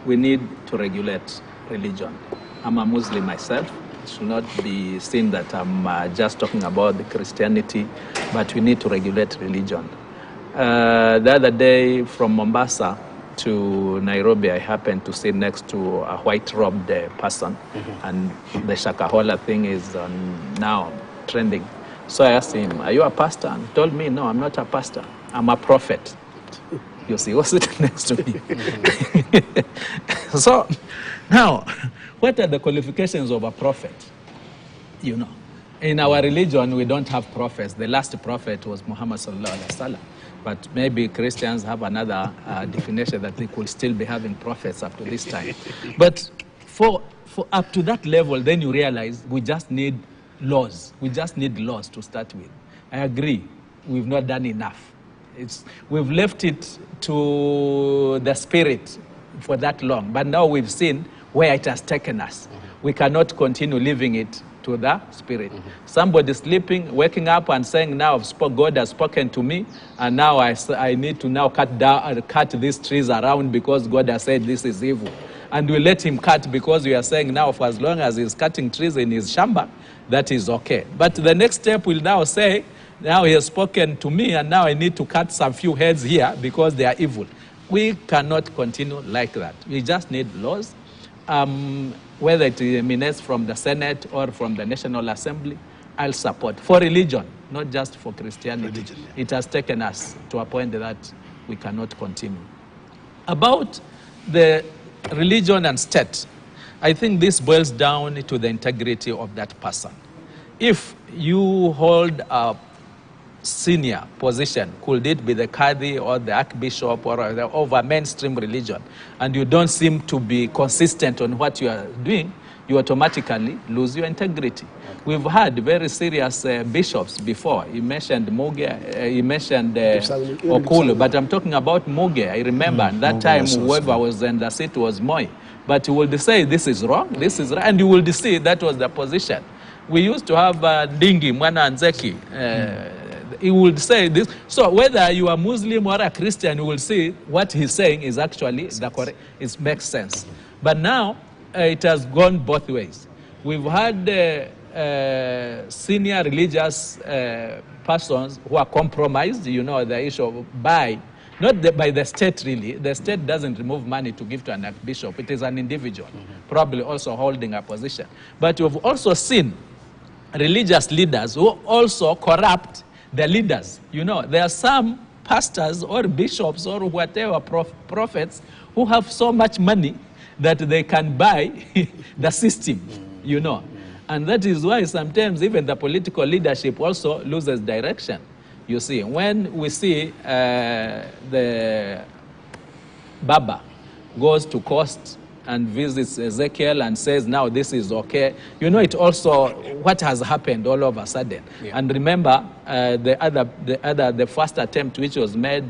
we need to regulate religion. I'm a Muslim myself. It should not be seen that I'm just talking about the Christianity, but we need to regulate religion. The other day from Mombasa to Nairobi, I happened to sit next to a white-robed person, and the Shakahola thing is now trending. So I asked him, "Are you a pastor?" And he told me, "No, I'm not a pastor. I'm a prophet." You see, what's sitting next to me? So now, what are the qualifications of a prophet? You know, in our religion, we don't have prophets. The last prophet was Muhammad sallallahu alaihi wasallam. But maybe Christians have another definition that they could still be having prophets up to this time. But for up to that level, then you realize we just need laws. We just need laws to start with. I agree, we've not done enough. We've left it to the spirit for that long, but now we've seen where it has taken us. We cannot continue leaving it to the spirit. Somebody sleeping, waking up and saying, now God has spoken to me, and now I need to now cut these trees around because God has said this is evil. And we let him cut because we are saying now for as long as he's cutting trees in his shamba, that is okay. But the next step will now say, now he has spoken to me and now I need to cut some few heads here because they are evil. We cannot continue like that. We just need laws. Whether it emanates from the Senate or from the National Assembly, I'll support. For religion, not just for Christianity. Religion, yeah. It has taken us to a point that we cannot continue. About the religion and state, I think this boils down to the integrity of that person. If you hold a senior position, could it be the Qadi or the Archbishop or of a mainstream religion, and you don't seem to be consistent on what you are doing, you automatically lose your integrity. Okay. We've had very serious bishops before. You mentioned Muge, you mentioned Okulu, but I'm talking about Muge. I remember at that time whoever was in the seat was Moi. But you will say this is wrong, this is right, and you will see that was the position. We used to have Dingi, Mwana Nzeki, he would say this. So whether you are Muslim or a Christian, you will see what he's saying is actually the correct. It makes sense. But now it has gone both ways. We've had senior religious persons who are compromised. You know, the issue by by the state really. The state doesn't remove money to give to an archbishop. It is an individual, probably also holding a position. But you've also seen religious leaders who also corrupt the leaders. You know, there are some pastors or bishops or whatever prophets who have so much money that they can buy the system, you know. And that is why sometimes even the political leadership also loses direction. You see, when we see the Baba goes to Coast and visits Ezekiel and says, now this is okay. You know, it also, what has happened all of a sudden. Yeah. And remember, the first attempt which was made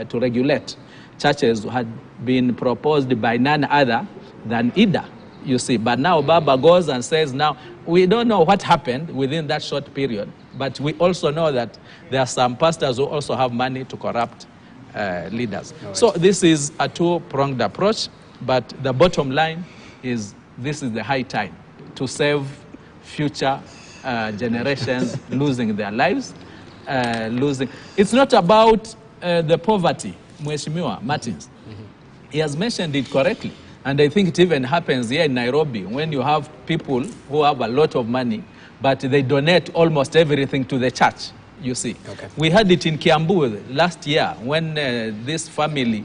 to regulate churches had been proposed by none other than Ida, you see. But now Baba goes and says, now, we don't know what happened within that short period, but we also know that there are some pastors who also have money to corrupt leaders. Right. So this is a two-pronged approach. But the bottom line is this is the high time to save future generations losing their lives, losing. It's not about the poverty, Mheshimiwa Martins. He has mentioned it correctly. And I think it even happens here in Nairobi when you have people who have a lot of money, but they donate almost everything to the church, you see. Okay. We had it in Kiambu last year when this family...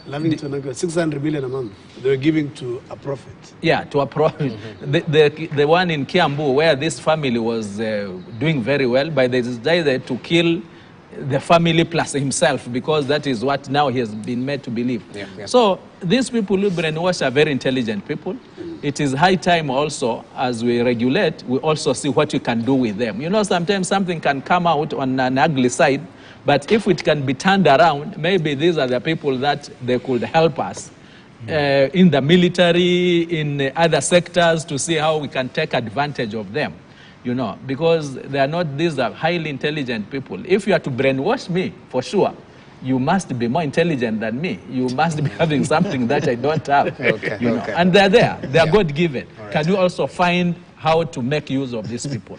Lavington, 600 million a month they were giving to a prophet. Yeah, to a prophet. The one in Kiambu where this family was doing very well, but they decided to kill the family plus himself because that is what now he has been made to believe. Yeah, yeah. So these people who brainwash are very intelligent people. It is high time also, as we regulate, we also see what we can do with them. You know, sometimes something can come out on an ugly side, but if it can be turned around, maybe these are the people that they could help us in the military, in other sectors, to see how we can take advantage of them, you know, because they are not, these are highly intelligent people. If you are to brainwash me, for sure, you must be more intelligent than me. You must be having something that I don't have. Okay, you know? okay. And they're there. They're Yeah. God-given. All right. Can you also find how to make use of these people?